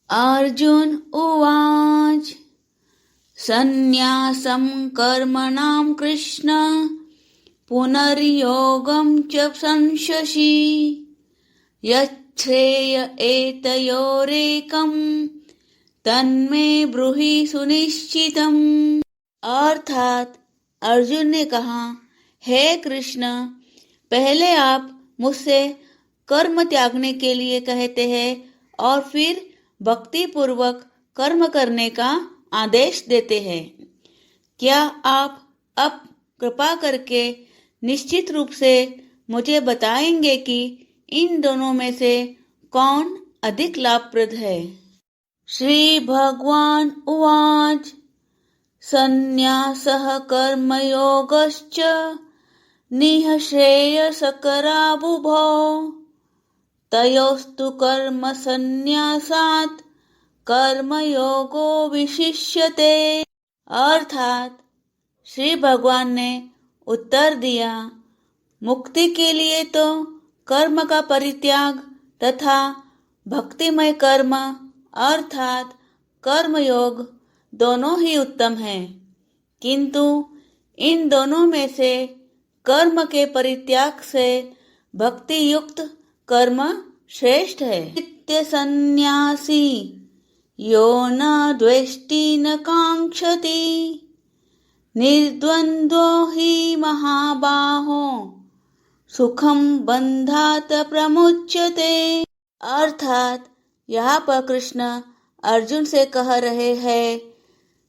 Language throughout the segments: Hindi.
अर्जुन उवाच सन्न्यासं कर्मणां कृष्ण पुनर्योगं च संशसि यच्छ्रेय एतयोरेकं तन्मे ब्रूहि सुनिश्चितम्। अर्थात अर्जुन ने कहा, हे कृष्ण, पहले आप मुझसे कर्म त्यागने के लिए कहते हैं और फिर भक्ति पूर्वक कर्म करने का आदेश देते हैं। क्या आप अब कृपा करके निश्चित रूप से मुझे बताएंगे कि इन दोनों में से कौन अधिक लाभप्रद है? श्री भगवान उवाच सन्न्यासः कर्मयोगश्च निःश्रेयसकरावुभौ तयोस्तु कर्म संन्यासात् कर्मयोगो विशिष्यते। अर्थात श्री भगवान ने उत्तर दिया, मुक्ति के लिए तो कर्म का परित्याग तथा भक्तिमय कर्म अर्थात कर्मयोग दोनों ही उत्तम हैं, किंतु इन दोनों में से कर्म के परित्याग से भक्ति युक्त कर्म श्रेष्ठ है। नित्य सन्यासी यो न द्वेष्टि न कांक्षति निर्द्वन्द्वो हि महाबाहो सुखम बंधात प्रमुच्यते। अर्थात यहाँ पर कृष्ण अर्जुन से कह रहे हैं,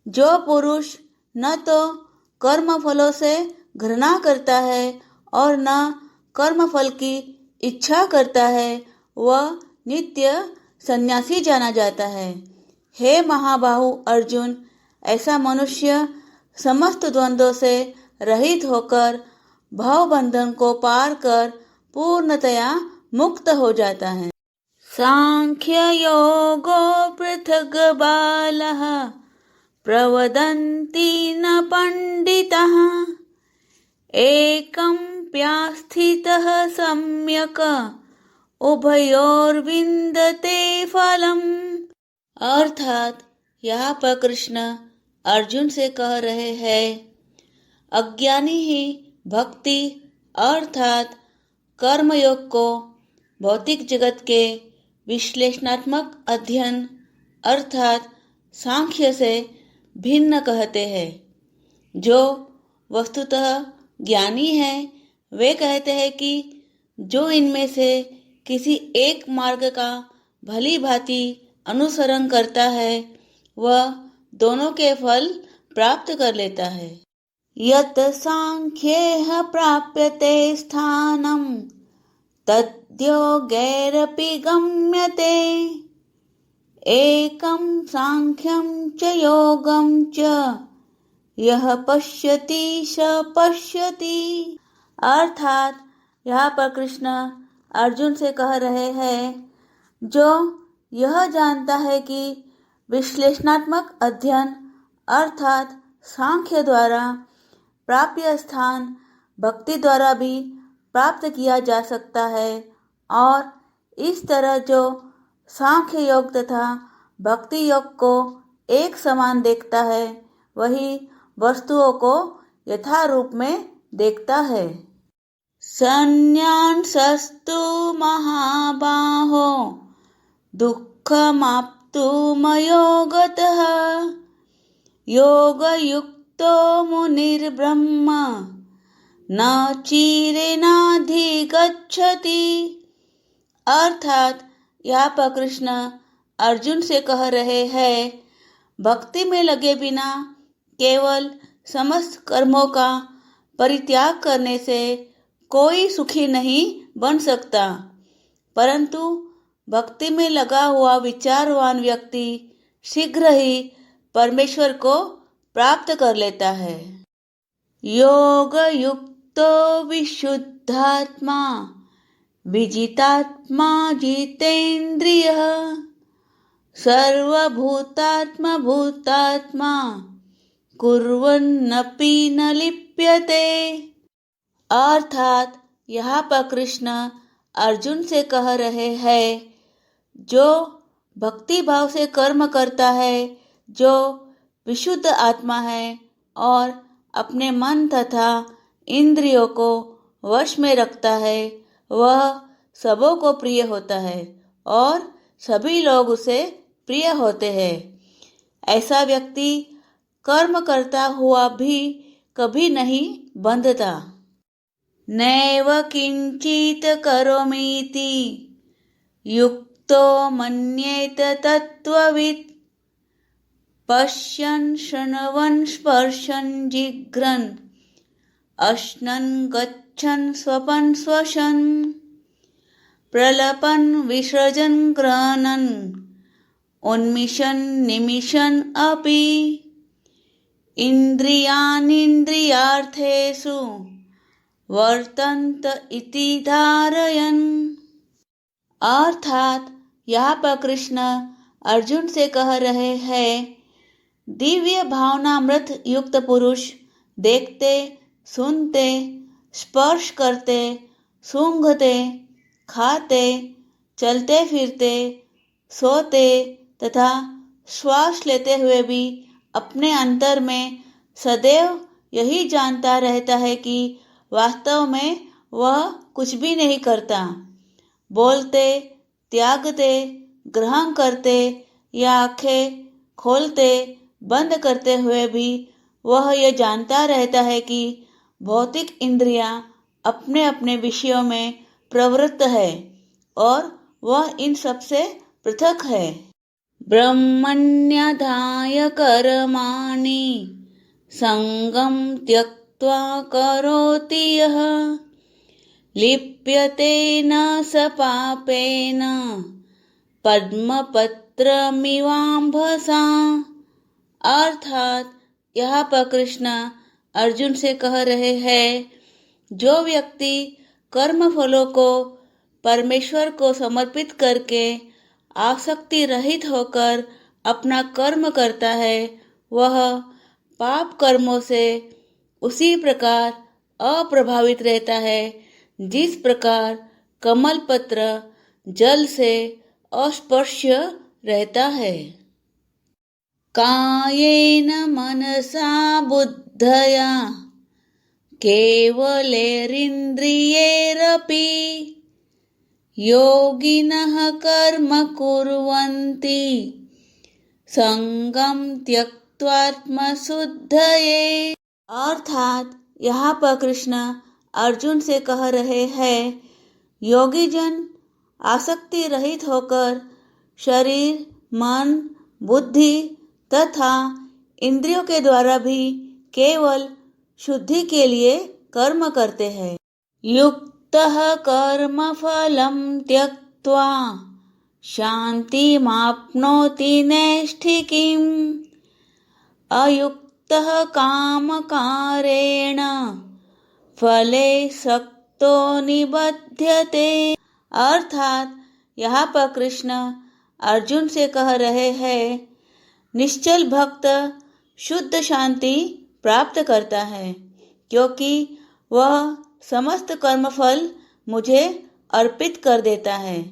जो पुरुष न तो कर्म फलों से घृणा करता है और न कर्म फल की इच्छा करता है, वह नित्य सन्यासी जाना जाता है। हे महाबाहु अर्जुन, ऐसा मनुष्य समस्त द्वंद्वों से रहित होकर भव बंधन को पार कर पूर्णतया मुक्त हो जाता है। सांख्य योगो पृथग बालः प्रवदन्ति न पंडितः एकं प्यास्थितः सम्यक् उभयोर्विन्दते फलम्। अर्थात यहाँ पर कृष्ण अर्जुन से कह रहे हैं, अज्ञानी ही भक्ति अर्थात कर्मयोग को भौतिक जगत के विश्लेषणात्मक अध्ययन अर्थात सांख्य से भिन्न कहते हैं। जो वस्तुतः ज्ञानी हैं, वे कहते हैं कि जो इनमें से किसी एक मार्ग का भली भांति अनुसरण करता है, वह दोनों के फल प्राप्त कर लेता है। यत् सांख्येह प्राप्यते स्थानं तद्योगैरपि गम्यते एकं सांख्यं च योगं च यह पश्यति स पश्यति। अर्थात यहाँ पर कृष्ण अर्जुन से कह रहे हैं, जो यह जानता है कि विश्लेषणात्मक अध्ययन अर्थात सांख्य द्वारा प्राप्य स्थान भक्ति द्वारा भी प्राप्त किया जा सकता है, और इस तरह जो सांख्य योग तथा भक्ति योग को एक समान देखता है, वही वस्तुओं को यथारूप में देखता है। संन्यासस्तु महाबाहो दुःखमाप्तुमयो गतः योगयुक्तो मुनिर्ब्रह्म न चिरेणाधिगच्छति। अर्थात यहाँ पर कृष्ण अर्जुन से कह रहे हैं, भक्ति में लगे बिना केवल समस्त कर्मों का परित्याग करने से कोई सुखी नहीं बन सकता, परंतु भक्ति में लगा हुआ विचारवान व्यक्ति शीघ्र ही परमेश्वर को प्राप्त कर लेता है। योग युक्तो विशुद्धात्मा विजितात्मा जितेन्द्रियः सर्वभूतात्मा भूतात्मा कुर्वन्नपि न लिप्यते। अर्थात यहाँ पर कृष्ण अर्जुन से कह रहे हैं, जो भक्ति भाव से कर्म करता है जो विशुद्ध आत्मा है और अपने मन तथा इंद्रियों को वश में रखता है, वह सबों को प्रिय होता है और सभी लोग उसे प्रिय होते हैं। ऐसा व्यक्ति कर्म करता हुआ भी कभी नहीं बंधता। नैव किंचित करोमीति युक्तो मन्येत तत्त्ववित् पश्यन् शृण्वन् स्पर्शन् जिघ्रन् अश्नन् गच्छन् स्वपन् स्वशन् प्रलपन् विसृजन् गृह्णन् उन्मिषन् निमिषन् अपि इन्द्रियाणीन्द्रियार्थेषु वर्तन्त इति धारयन्। अर्थात यहाँ पर कृष्ण अर्जुन से कह रहे हैं, दिव्य भावनामृत युक्त पुरुष देखते, सुनते, स्पर्श करते, सूंघते, खाते, चलते फिरते, सोते तथा श्वास लेते हुए भी अपने अंतर में सदैव यही जानता रहता है कि वास्तव में वह कुछ भी नहीं करता। बोलते, त्यागते, ग्रहण करते या आंखें खोलते बंद करते हुए भी वह यह जानता रहता है कि भौतिक इंद्रियां अपने अपने विषयों में प्रवृत्त है और वह इन सब से पृथक है। ब्रह्मण्याधाय कर्माणि संगं त्यक्त्वा करोति यः लिप्यते न स पापेन पद्मपत्रमिवाम्भसा। अर्थात यहाँ पर कृष्ण अर्जुन से कह रहे हैं, जो व्यक्ति कर्म फलों को परमेश्वर को समर्पित करके आसक्ति रहित होकर अपना कर्म करता है, वह पाप कर्मों से उसी प्रकार अप्रभावित रहता है जिस प्रकार कमल पत्र जल से अस्पर्श्य रहता है। कायेन मनसा बुद्धया केवलैरिन्द्रियैरपि योगिनः कर्म कुर्वन्ति संगम त्यक्त्वात्मशुद्धये। अर्थात यहाँ पर कृष्ण अर्जुन से कह रहे हैं, योगी जन आसक्ति रहित होकर शरीर, मन, बुद्धि तथा इंद्रियों के द्वारा भी केवल शुद्धि के लिए कर्म करते हैं। युक्तः कर्म फलं त्यक्त्वा शान्तिमाप्नोति नैष्ठिकीम् अयुक्तः कामकारेण फले सक्तो निबध्यते। अर्थात यहाँ पर कृष्ण अर्जुन से कह रहे हैं, निश्चल भक्त शुद्ध शांति प्राप्त करता है क्योंकि वह समस्त कर्मफल मुझे अर्पित कर देता है।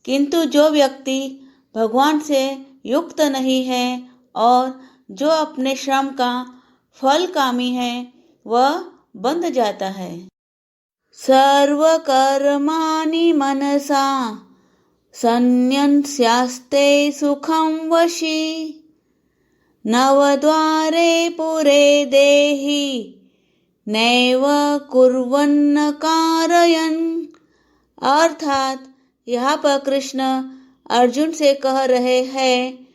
किंतु जो व्यक्ति भगवान से युक्त नहीं है और जो अपने श्रम का फल कामी है, वह बंध जाता है। सर्वकर्माणि मनसा संन्यस्यास्ते सुखं वशी नवद्वारे पुरे देहि नैव कुर्वन्न कारयन्। अर्थात यहाँ पर कृष्ण अर्जुन से कह रहे हैं,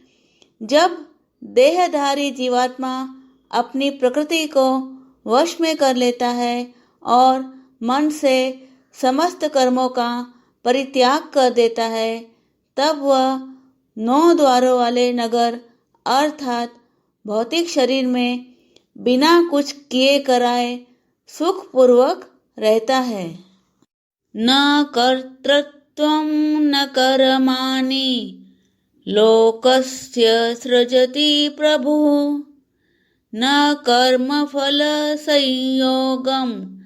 जब देहधारी जीवात्मा अपनी प्रकृति को वश में कर लेता है और मन से समस्त कर्मों का परित्याग कर देता है, तब वह 9 द्वारों वाले नगर अर्थात भौतिक शरीर में बिना कुछ किए कराए सुखपूर्वक रहता है। न कर्तृत्वं न कर्माणि लोकस्य सृजति प्रभुः न कर्मफल संयोगं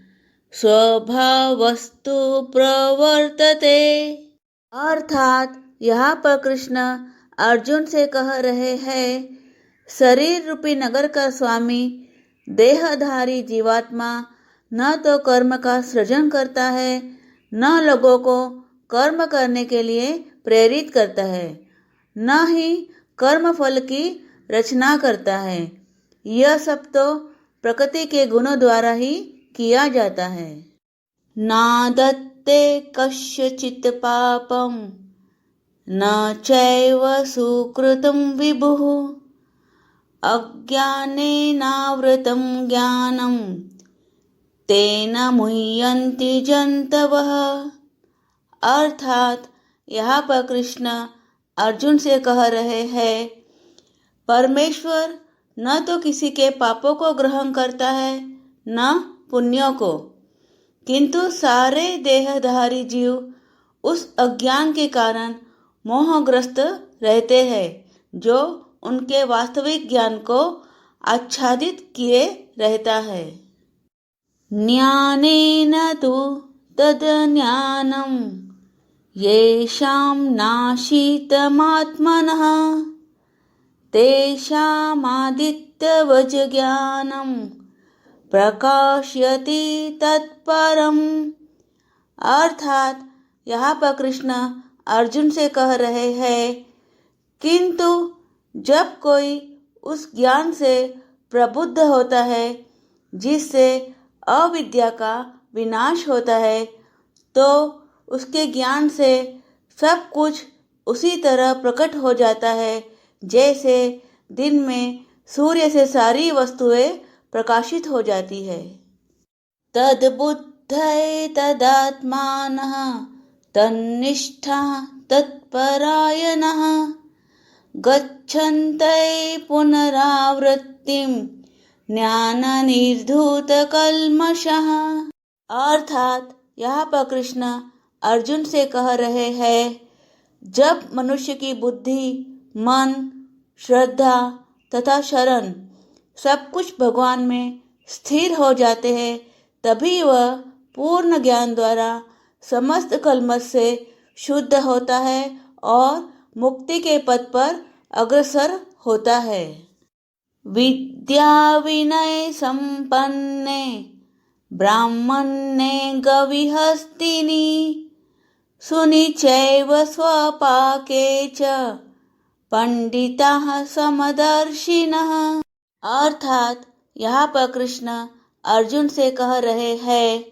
स्वभावस्तु प्रवर्तते। अर्थात यहाँ पर कृष्ण अर्जुन से कह रहे हैं, शरीर रूपी नगर का स्वामी देहधारी जीवात्मा न तो कर्म का सृजन करता है, न लोगों को कर्म करने के लिए प्रेरित करता है, न ही कर्म फल की रचना करता है। यह सब तो प्रकृति के गुणों द्वारा ही किया जाता है। नादत्ते कस्यचित् पापं न चैव सुकृतं विभुः अज्ञानेनावृतं ज्ञानं तेन मुह्यन्ति जन्तवः। अर्थात यहाँ पर कृष्ण अर्जुन से कह रहे हैं, परमेश्वर न तो किसी के पापों को ग्रहण करता है न पुण्यों को, किंतु सारे देहधारी जीव उस अज्ञान के कारण मोहग्रस्त रहते हैं जो उनके वास्तविक ज्ञान को आच्छादित किए रहता है। ज्ञानेन तु तद्ज्ञानं येषां नाशीतमात्मनः तेषामादित्यवज् ज्ञानं प्रकाशयति तत्परम्। अर्थात यहाँ पर कृष्ण अर्जुन से कह रहे हैं, किंतु जब कोई उस ज्ञान से प्रबुद्ध होता है जिससे अविद्या का विनाश होता है, तो उसके ज्ञान से सब कुछ उसी तरह प्रकट हो जाता है जैसे दिन में सूर्य से सारी वस्तुएं प्रकाशित हो जाती है। तद्बुद्धये तदात्मानः तन्निष्ठा तत्परायणः गच्छन्ते पुनरावृत्तिं ज्ञाननिर्धूतकल्मषः। अर्थात यहाँ पर कृष्ण अर्जुन से कह रहे हैं, जब मनुष्य की बुद्धि, मन, श्रद्धा तथा शरण सब कुछ भगवान में स्थिर हो जाते हैं, तभी वह पूर्ण ज्ञान द्वारा समस्त कल्मष से शुद्ध होता है और मुक्ति के पथ पर अग्रसर होता है। विद्या विनय संपन्ने ब्राह्मणे गविहस्तिनि सुनिचैव स्वपाके च पंडिताः समदर्शिनः। अर्थात यहाँ पर कृष्ण अर्जुन से कह रहे हैं,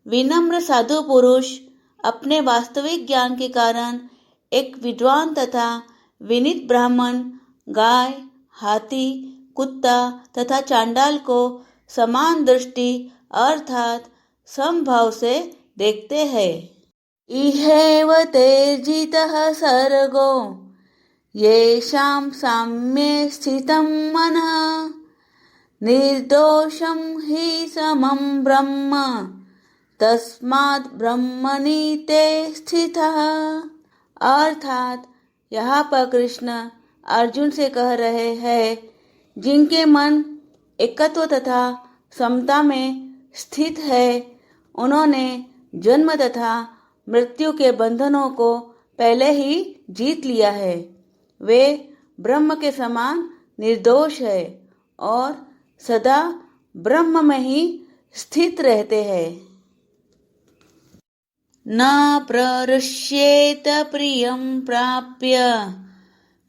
विनम्र साधु पुरुष अपने वास्तविक ज्ञान के कारण एक विद्वान तथा विनीत ब्राह्मण, गाय, हाथी, कुत्ता तथा चांडाल को समान दृष्टि अर्थात समभाव से देखते हैं। इहैव तेजितः सर्गो येषां साम्ये स्थितं मनः निर्दोषं हि समं ब्रह्म तस्माद् ब्रह्मणि ते स्थितः। अर्थात यहाँ पर कृष्ण अर्जुन से कह रहे हैं, जिनके मन एकत्व तथा समता में स्थित है, उन्होंने जन्म तथा मृत्यु के बंधनों को पहले ही जीत लिया है। वे ब्रह्म के समान निर्दोष है और सदा ब्रह्म में ही स्थित रहते हैं। न प्ररुष्येत प्रियं प्राप्य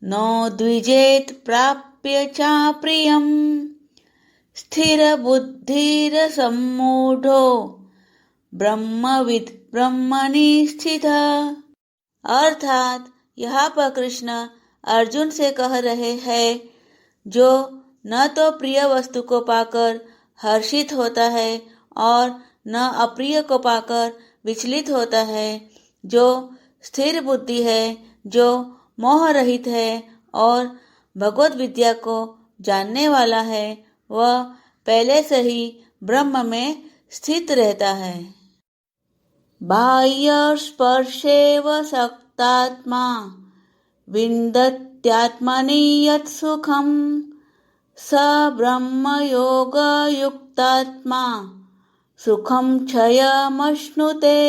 नो द्विजेत प्राप्य चाप्रियं स्थिरबुद्धिरसम्मूढो ब्रह्मविद् ब्रह्मणि स्थितः। अर्थात यहाँ पर कृष्ण अर्जुन से कह रहे हैं, जो न तो प्रिय वस्तु को पाकर हर्षित होता है और न अप्रिय को पाकर विचलित होता है, जो स्थिर बुद्धि है, जो मोह रहित है और भगवत विद्या को जानने वाला है, वह पहले से ही ब्रह्म में स्थित रहता है। बाह्य स्पर्शेव सक्तात्मा विन्दत्यात्मनि यत् सुखं स ब्रह्म योग युक्तात्मा सुखम क्षयमश्नुते।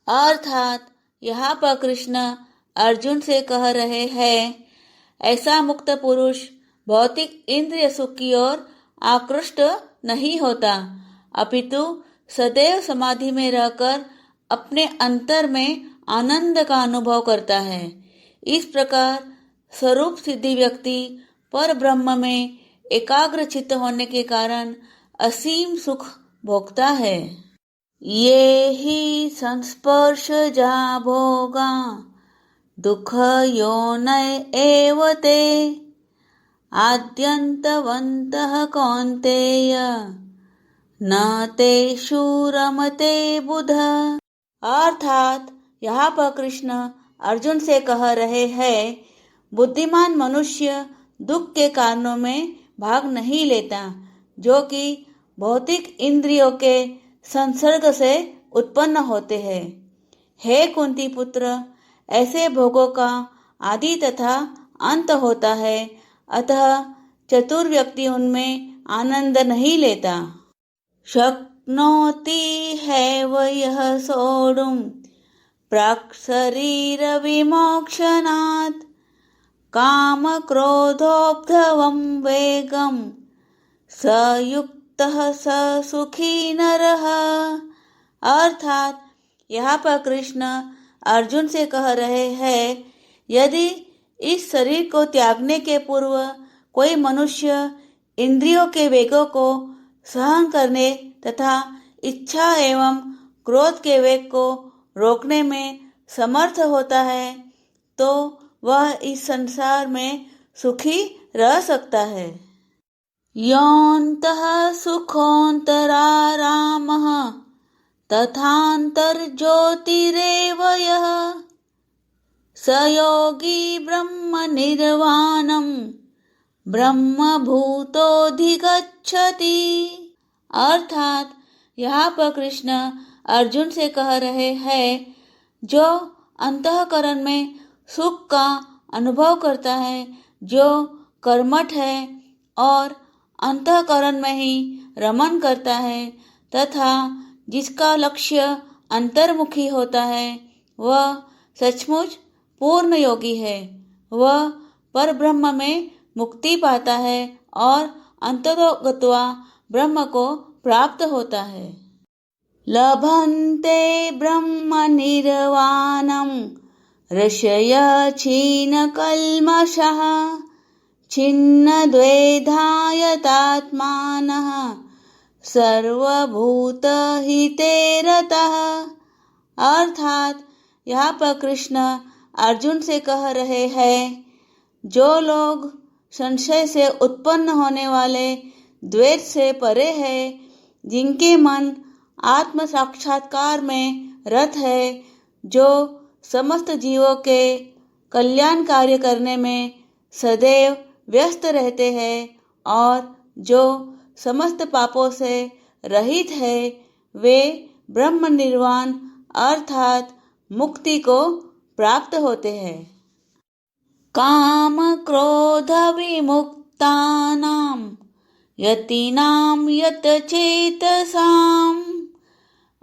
अर्थात यहाँ पर कृष्ण अर्जुन से कह रहे हैं, ऐसा मुक्त पुरुष भौतिक इंद्रिय सुख की ओर आकृष्ट नहीं होता, अपितु सदैव समाधि में रहकर अपने अंतर में आनंद का अनुभव करता है। इस प्रकार स्वरूप सिद्धि व्यक्ति पर ब्रह्म में एकाग्र चित्त होने के कारण असीम सुख भोगता है। ये ही संस्पर्श जा भोगा दुख योनय एव ते आद्यन्तवन्तः कौन्तेय न तेषु रमते बुध। अर्थात यहाँ पर कृष्ण अर्जुन से कह रहे हैं, बुद्धिमान मनुष्य दुख के कारणों में भाग नहीं लेता, जो कि भौतिक इंद्रियों के संसर्ग से उत्पन्न होते हैं। हे कुंती पुत्र, ऐसे भोगों का आदि तथा अंत होता है, अतः चतुर व्यक्ति उनमें आनंद नहीं लेता। शक्नोति हैव यः सोढुं प्राक् शरीर विमोक्षणात् काम क्रोधोपद्रवं वेगं स युक्तः स सुखी नरः। अर्थात यहाँ पर कृष्ण अर्जुन से कह रहे हैं, यदि इस शरीर को त्यागने के पूर्व कोई मनुष्य इंद्रियों के वेगों को सहन करने तथा इच्छा एवं क्रोध के वेग को रोकने में समर्थ होता है, तो वह इस संसार में सुखी रह सकता है। योऽन्तः सुखोऽन्तरारामः तथान्तर्ज्योतिरेव यः स योगी ब्रह्मनिर्वाणं ब्रह्मभूतोऽधिगच्छति। अर्थात यहाँ पर कृष्ण अर्जुन से कह रहे हैं, जो अंतःकरण में सुख का अनुभव करता है, जो कर्मठ है और अंतःकरण में ही रमन करता है तथा जिसका लक्ष्य अंतर्मुखी होता है, वह सचमुच पूर्ण योगी है। वह परब्रह्म में मुक्ति पाता है और अंततोगत्वा ब्रह्म को प्राप्त होता है। लभन्ते ब्रह्म निर्वाणं ऋषयः क्षीणकल्मषः छिन्नद्वैधायतात्मानः सर्वभूतहिते रतः। अर्थात यहाँ पर कृष्ण अर्जुन से कह रहे हैं, जो लोग संशय से उत्पन्न होने वाले द्वैत से परे है, जिनके मन आत्म साक्षात्कार में रत है, जो समस्त जीवों के कल्याण कार्य करने में सदैव व्यस्त रहते हैं और जो समस्त पापों से रहित है, वे ब्रह्म निर्वाण अर्थात मुक्ति को प्राप्त होते हैं। काम क्रोध विमुक्तानां यतीनां यत चेतसाम्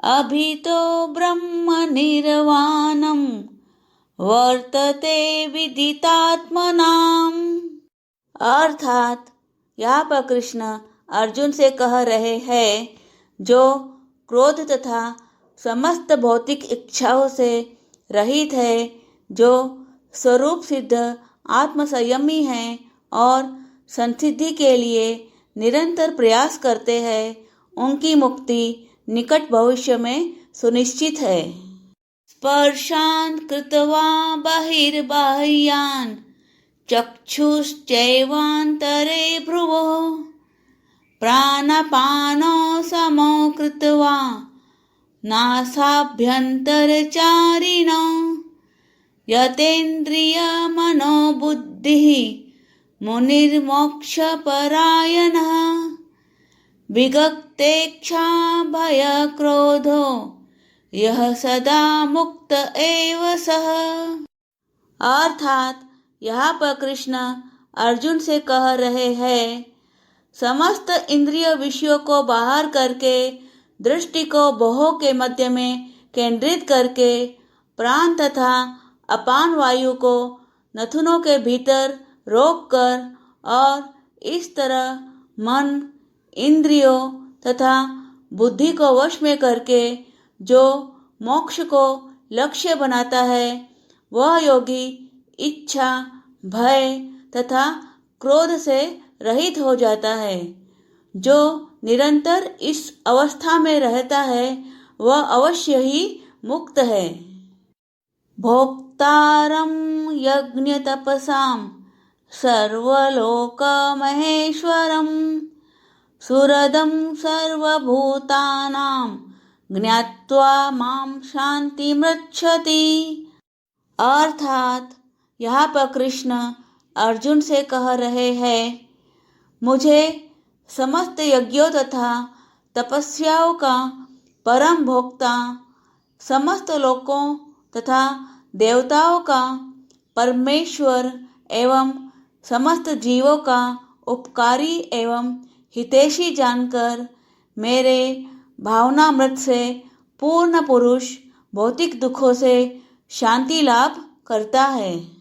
अभितो ब्रह्म निर्वाणं वर्तते विदितात्मनाम्। अर्थात यहाँ पर कृष्ण अर्जुन से कह रहे हैं, जो क्रोध तथा समस्त भौतिक इच्छाओं से रहित है, जो स्वरूप सिद्ध आत्म संयमी हैं और संसिद्धि के लिए निरंतर प्रयास करते हैं, उनकी मुक्ति निकट भविष्य में सुनिश्चित है। स्पर्शान् कृत्वा बहिर्बाह्यान् चक्षुश्चैवान्तरे भ्रुवोः प्राणपानो समो कृत्वा नासाभ्यन्तरचारिणो यतेन्द्रियमनोबुद्धिः मुनिर्मोक्षपरायणः विगक्तेच्छा भयक्रोधो यह सदा मुक्त एव सः। अर्थात यहाँ पर कृष्ण अर्जुन से कह रहे हैं, समस्त इंद्रिय विषयों को बाहर करके दृष्टि को भौहों के मध्य में केंद्रित करके प्राण तथा अपान वायु को नथुनों के भीतर रोककर और इस तरह मन, इंद्रियों तथा बुद्धि को वश में करके जो मोक्ष को लक्ष्य बनाता है, वह योगी इच्छा, भय तथा क्रोध से रहित हो जाता है। जो निरंतर इस अवस्था में रहता है, वह अवश्य ही मुक्त है। भोक्तारं यज्ञ तपसां सर्वलोक महेश्वरं सुहृदं सर्वभूतानां ज्ञात्वा मां शान्तिमृच्छति। अर्थात यहाँ पर कृष्ण अर्जुन से कह रहे हैं, मुझे समस्त यज्ञों तथा तपस्याओं का परम भोक्ता, समस्त लोकों तथा देवताओं का परमेश्वर एवं समस्त जीवों का उपकारी एवं हितैषी जानकर मेरे भावनामृत से पूर्ण पुरुष भौतिक दुखों से शांति लाभ करता है।